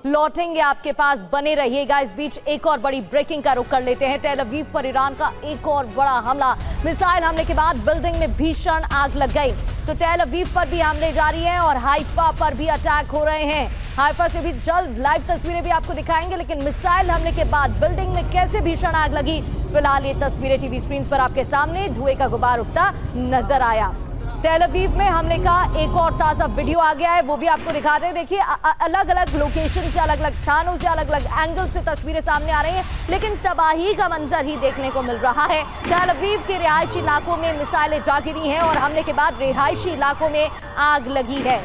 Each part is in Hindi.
लौटेंगे आपके पास, बने रहिएगा। इस बीच एक और बड़ी ब्रेकिंग का रुख कर लेते हैं। तेल अवीव पर ईरान का एक और बड़ा हमला। मिसाइल हमले के बाद बिल्डिंग में भीषण आग लग गई। तो तेल अवीव पर भी हमले जारी हैं और हाइफा पर भी अटैक हो रहे हैं। हाइफा से भी जल्द लाइव तस्वीरें भी आपको दिखाएंगे, लेकिन मिसाइल हमले के बाद बिल्डिंग में कैसे भीषण आग लगी, फिलहाल ये तस्वीरें टीवी स्क्रीन पर आपके सामने। धुएं का गुबार उठता नजर आया। तेल अवीव में हमले का एक और ताजा वीडियो आ गया है, वो भी आपको दिखाते हैं। देखिए, अलग अलग लोकेशन से, अलग अलग स्थानों से, अलग अलग एंगल से तस्वीरें सामने आ रही हैं, लेकिन तबाही का मंजर ही देखने को मिल रहा है। तेल अवीव के रिहायशी इलाकों में मिसाइलें जा गिरी हैं और हमले के बाद रिहायशी इलाकों में आग लगी है।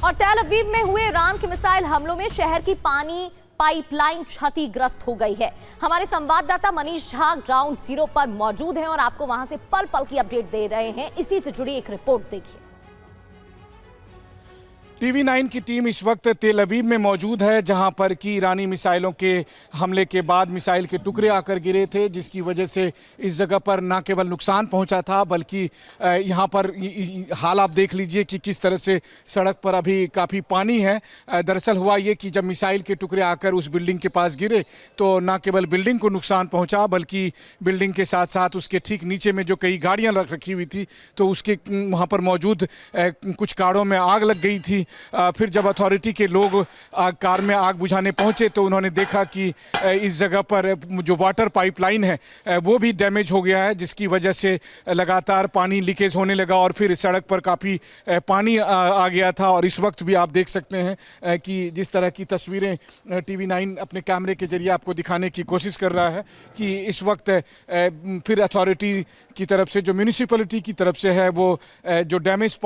और तेल अवीव में हुए ईरान के मिसाइल हमलों में शहर की पानी पाइपलाइन क्षतिग्रस्त हो गई है। हमारे संवाददाता मनीष झा ग्राउंड जीरो पर मौजूद हैं और आपको वहां से पल पल की अपडेट दे रहे हैं। इसी से जुड़ी एक रिपोर्ट देखिए। टीवी 9 की टीम इस वक्त तेल अवीव में मौजूद है, जहां पर कि ईरानी मिसाइलों के हमले के बाद मिसाइल के टुकड़े आकर गिरे थे, जिसकी वजह से इस जगह पर न केवल नुकसान पहुंचा था, बल्कि यहां पर हाल आप देख लीजिए कि किस तरह से सड़क पर अभी काफ़ी पानी है। दरअसल हुआ ये कि जब मिसाइल के टुकड़े आकर उस बिल्डिंग के पास गिरे तो न केवल बिल्डिंग को नुकसान पहुँचा, बल्कि बिल्डिंग के साथ साथ उसके ठीक नीचे में जो कई गाड़ियाँ रखी हुई थी तो उसके वहाँ पर मौजूद कुछ कारों में आग लग गई थी। फिर जब अथॉरिटी के लोग कार में आग बुझाने पहुंचे तो उन्होंने देखा कि इस जगह पर जो वाटर पाइपलाइन है वो भी डैमेज हो गया है, जिसकी वजह से लगातार पानी लीकेज होने लगा और फिर सड़क पर काफ़ी पानी आ गया था। और इस वक्त भी आप देख सकते हैं कि जिस तरह की तस्वीरें टीवी 9 अपने कैमरे के जरिए आपको दिखाने की कोशिश कर रहा है कि इस वक्त फिर अथॉरिटी की तरफ से, जो म्यूनिसिपैलिटी की तरफ से है, वो जो डैमेज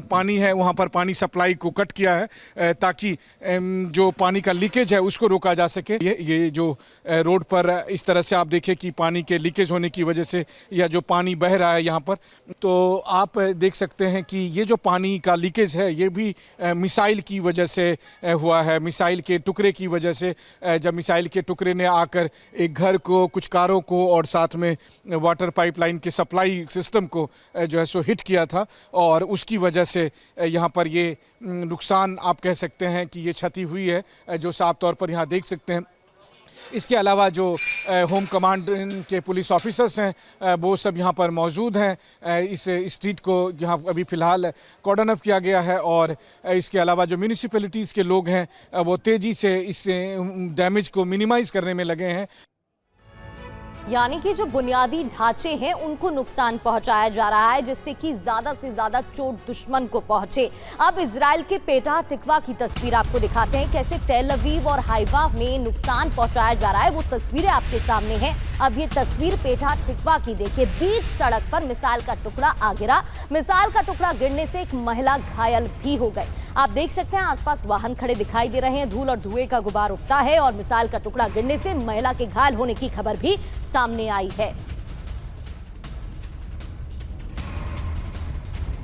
पानी है वहाँ पर पानी सप्लाई को कट किया है ताकि जो पानी का लीकेज है उसको रोका जा सके। ये जो रोड पर इस तरह से आप देखें कि पानी के लीकेज होने की वजह से या जो पानी बह रहा है यहाँ पर, तो आप देख सकते हैं कि ये जो पानी का लीकेज है ये भी मिसाइल की वजह से हुआ है। मिसाइल के टुकड़े की वजह से, जब मिसाइल के टुकड़े ने आकर एक घर को, कुछ कारों को और साथ में वाटर पाइपलाइन के सप्लाई सिस्टम को जो है सो हिट किया था और उसकी वजह से यहाँ पर ये नुकसान आप कह सकते हैं कि ये क्षति हुई है, जो साफ तौर पर यहाँ देख सकते हैं। इसके अलावा जो होम कमांड के पुलिस ऑफिसर्स हैं वो सब यहाँ पर मौजूद हैं। इस स्ट्रीट को यहाँ अभी फ़िलहाल कॉर्डन अप किया गया है और इसके अलावा जो म्यूनिसिपैलिटीज़ के लोग हैं वो तेज़ी से इस डैमेज को मिनिमाइज़ करने में लगे हैं। यानी कि जो बुनियादी ढांचे हैं उनको नुकसान पहुंचाया जा रहा है, जिससे कि ज्यादा से ज्यादा चोट दुश्मन को पहुंचे। अब इजराइल के पेटा टिकवा की तस्वीर आपको दिखाते हैं, कैसे तेल अवीव और हाइफा में नुकसान पहुंचाया जा रहा है। वो तस्वीरें आपके सामने हैं। अब ये तस्वीर पेटा टिकवा की देखिए। बीच सड़क पर मिसाइल का टुकड़ा आ गिरा। मिसाइल का टुकड़ा गिरने से एक महिला घायल भी हो गई। आप देख सकते हैं आसपास वाहन खड़े दिखाई दे रहे हैं, धूल और धुएं का गुबार उठता है और मिसाइल का टुकड़ा गिरने से महिला के घायल होने की खबर भी सामने आई है।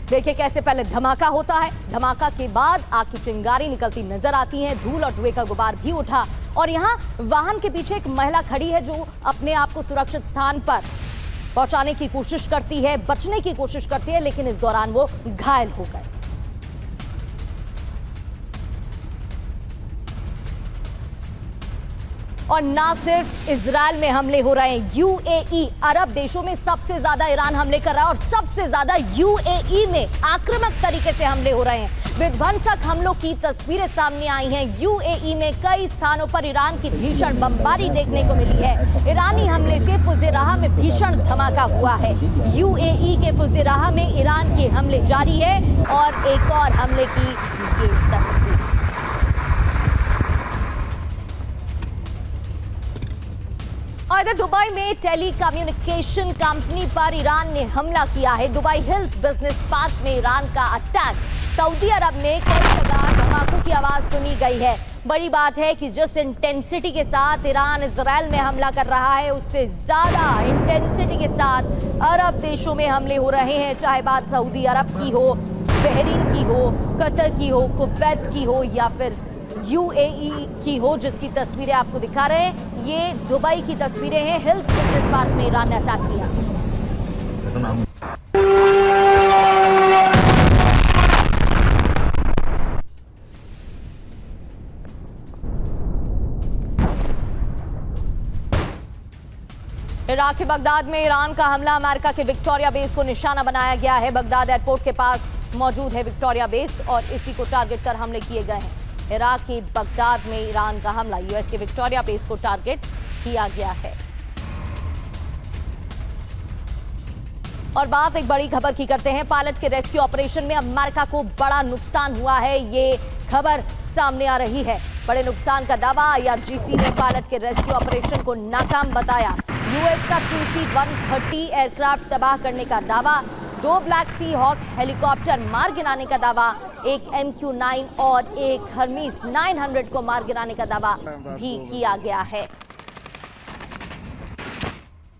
देखिए कैसे पहले धमाका होता है, धमाका के बाद आग की चिंगारी निकलती नजर आती है, धूल और धुएं का गुबार भी उठा और यहाँ वाहन के पीछे एक महिला खड़ी है जो अपने आप को सुरक्षित स्थान पर पहुंचाने की कोशिश करती है, बचने की कोशिश करती है, लेकिन इस दौरान वो घायल हो गए। और ना सिर्फ इजराइल में हमले हो रहे हैं, यूएई, अरब देशों में सबसे ज्यादा ईरान हमले कर रहा है और सबसे ज्यादा यूएई में आक्रामक तरीके से हमले हो रहे हैं। विध्वंसक हमलों की तस्वीरें सामने आई हैं। यूएई में कई स्थानों पर ईरान की भीषण बमबारी देखने को मिली है। ईरानी हमले से फुजैराह में भीषण धमाका हुआ है। यूएई के फुजैराह में ईरान के हमले जारी है और एक और हमले की ये तस्वीर। और इधर दुबई में टेलीकम्युनिकेशन कंपनी पर ईरान ने हमला किया है। दुबई हिल्स बिजनेस पार्क में ईरान का अटैक। सऊदी अरब में कई जगह धमाकों की आवाज सुनी गई है। बड़ी बात है कि जिस इंटेंसिटी के साथ ईरान इजराइल में हमला कर रहा है, उससे ज्यादा इंटेंसिटी के साथ अरब देशों में हमले हो रहे हैं, चाहे बात सऊदी अरब की हो, बहरीन की हो, कतर की हो, कुवैत की हो या फिर यूएई की हो, जिसकी तस्वीरें आपको दिखा रहे हैं। ये दुबई की तस्वीरें हैं। हिल्स बिजनेस पार्क में ईरान ने अटैक किया। इराक के बगदाद में ईरान का हमला, अमेरिका के विक्टोरिया बेस को निशाना बनाया गया है। बगदाद एयरपोर्ट के पास मौजूद है विक्टोरिया बेस और इसी को टारगेट कर हमले किए गए हैं। इराक के बगदाद में ईरान का हमला, यूएस के विक्टोरिया बेस को टारगेट किया गया है। और बात एक बड़ी खबर की करते हैं। पायलट के रेस्क्यू ऑपरेशन में अमेरिका को बड़ा नुकसान हुआ है, ये खबर सामने आ रही है। बड़े नुकसान का दावा, IRGC ने पायलट के रेस्क्यू ऑपरेशन को नाकाम बताया। यूएस का 2C-130 एयरक्राफ्ट तबाह करने का दावा, 2 ब्लैक सी हॉक हेलीकॉप्टर मार गिराने का दावा, एक MQ-9 और एक हर्मीस 900 को मार गिराने का दावा भी किया गया है।